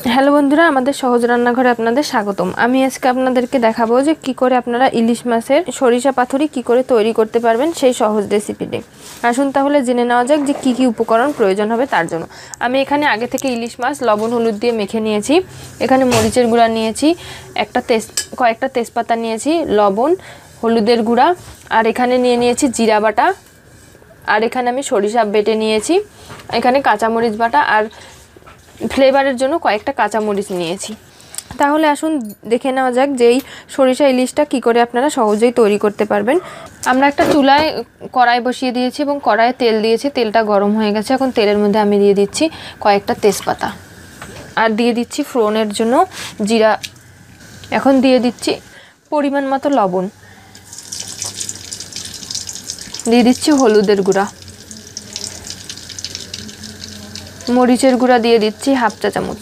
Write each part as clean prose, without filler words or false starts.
Hello বন্ধুরা, আমাদের সহজ রান্নাঘরে আপনাদের স্বাগতম। আমি আজকে আপনাদেরকে দেখাবো যে কি করে আপনারা ইলিশ মাছের সরিষা পাতুরি কি করে তৈরি করতে পারবেন সেই সহজ রেসিপিটি। আসুন তাহলে জেনে নেওয়া যাক যে কি কি উপকরণ প্রয়োজন হবে তার জন্য। আমি এখানে আগে থেকে ইলিশ মাছ লবণ হলুদ দিয়ে মেখে নিয়েছি। এখানে মরিচের গুঁড়া নিয়েছি, কয়েকটা তেজপাতা নিয়েছি, লবণ হলুদের গুঁড়া, আর এখানে নিয়েছি জিরা বাটা, আর এখানে আমি সরিষা বেটে নিয়েছি, এখানে কাঁচামরিচ বাটা, আর ফ্লেভারের জন্য কয়েকটা কাঁচামরিচ নিয়েছি। তাহলে আসুন দেখে নেওয়া যাক যে এই সরিষা ইলিশটা কি করে আপনারা সহজেই তৈরি করতে পারবেন। আমরা একটা চুলায় কড়াই বসিয়ে দিয়েছি এবং কড়াইয়ে তেল দিয়েছি। তেলটা গরম হয়ে গেছে। এখন তেলের মধ্যে আমি দিয়ে দিচ্ছি কয়েকটা তেজপাতা, আর দিয়ে দিচ্ছি ফোড়নের জন্য জিরা। এখন দিয়ে দিচ্ছি পরিমাণ মতো লবণ, দিয়ে দিচ্ছি হলুদের গুঁড়া, মরিচের গুঁড়া দিয়ে দিচ্ছি হাফ চা চামচ।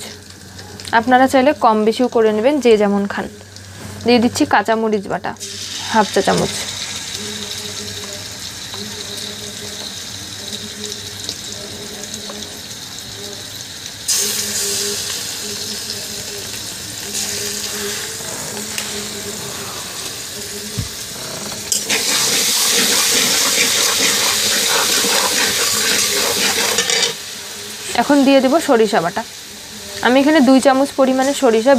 আপনারা চাইলে কম বেশিও করে নেবেন, যে যেমন খান। দিয়ে দিচ্ছি কাঁচামরিচ বাটা হাফ চা চামচ। এখন দিয়ে দেব সরিষা বাটা। আমি এখানে 2 চামচ পরিমাণে সরিষা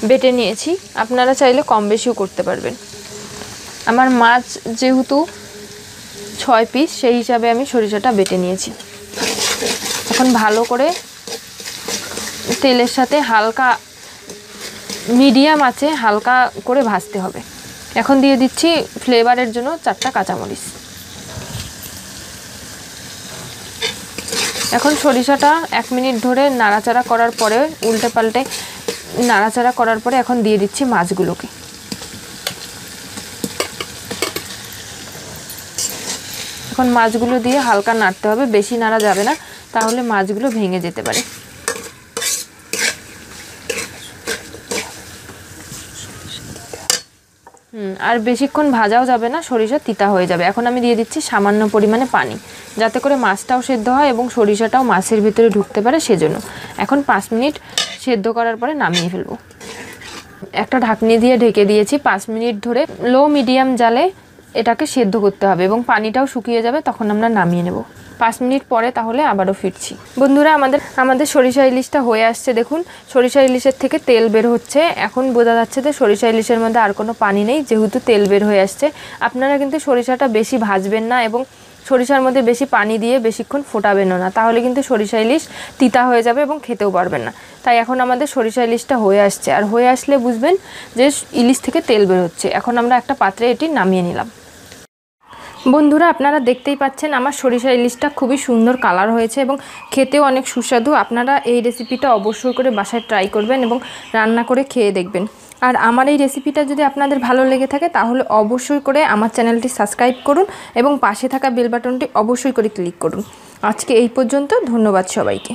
বেটে নিয়েছি। আপনারা চাইলে কম বেশিও করতে পারবেন। আমার মাছ যেহেতু 6 পিস, সেই হিসাবে আমি সরিষাটা বেটে নিয়েছি। এখন ভালো করে তেলের সাথে হালকা মিডিয়াম আঁচে হালকা করে ভাজতে হবে। এখন দিয়ে দিচ্ছি ফ্লেভারের জন্য 4টা কাঁচামরিচ। এখন সরিষাটা 1 মিনিট ধরে নাড়াচাড়া করার পরে উল্টে পাল্টে নাড়াচাড়া করার পরে এখন দিয়ে দিচ্ছি মাছগুলোকে। এখন মাছগুলো দিয়ে হালকা নাড়তে হবে, বেশি নাড়া যাবে না, তাহলে মাছগুলো ভেঙে যেতে পারে। আর বেশিক্ষণ ভাজাও যাবে না, সরিষা তিতা হয়ে যাবে। এখন আমি দিয়ে দিচ্ছি সামান্য পরিমাণে পানি, যাতে করে মাছটাও সেদ্ধ হয় এবং সরিষাটাও মাছের ভিতরে ঢুকতে পারে, সেজন্য। এখন 5 মিনিট সেদ্ধ করার পরে নামিয়ে ফেলবো। একটা ঢাকনি দিয়ে ঢেকে দিয়েছি। 5 মিনিট ধরে লো মিডিয়াম জালে এটাকে সেদ্ধ করতে হবে এবং পানিটাও শুকিয়ে যাবে, তখন আমরা নামিয়ে নেব। 5 মিনিট পরে তাহলে আবারও ফিরছি। বন্ধুরা, আমাদের সরিষা ইলিশটা হয়ে আসছে। দেখুন, সরিষা ইলিশের থেকে তেল বের হচ্ছে। এখন বোঝা যাচ্ছে যে সরিষা ইলিশের মধ্যে আর কোনো পানি নেই, যেহেতু তেল বের হয়ে আসছে। আপনারা কিন্তু সরিষাটা বেশি ভাজবেন না এবং সরিষার মধ্যে বেশি পানি দিয়ে বেশিক্ষণ ফোটাবেনও না, তাহলে কিন্তু সরিষা ইলিশ তিতা হয়ে যাবে এবং খেতেও পারবেন না। তাই এখন আমাদের সরিষা ইলিশটা হয়ে আসছে, আর হয়ে আসলে বুঝবেন যে ইলিশ থেকে তেল বের হচ্ছে। এখন আমরা একটা পাত্রে এটি নামিয়ে নিলাম। বন্ধুরা, আপনারা দেখতেই পাচ্ছেন আমার সরিষা ইলিশটা খুবই সুন্দর কালার হয়েছে এবং খেতেও অনেক সুস্বাদু। আপনারা এই রেসিপিটা অবশ্যই করে বাসায় ট্রাই করবেন এবং রান্না করে খেয়ে দেখবেন। আর আমার এই রেসিপিটা যদি আপনাদের ভালো লেগে থাকে তাহলে অবশ্যই করে আমার চ্যানেলটি সাবস্ক্রাইব করুন এবং পাশে থাকা বেল বাটনটি অবশ্যই করে ক্লিক করুন। আজকে এই পর্যন্ত। ধন্যবাদ সবাইকে।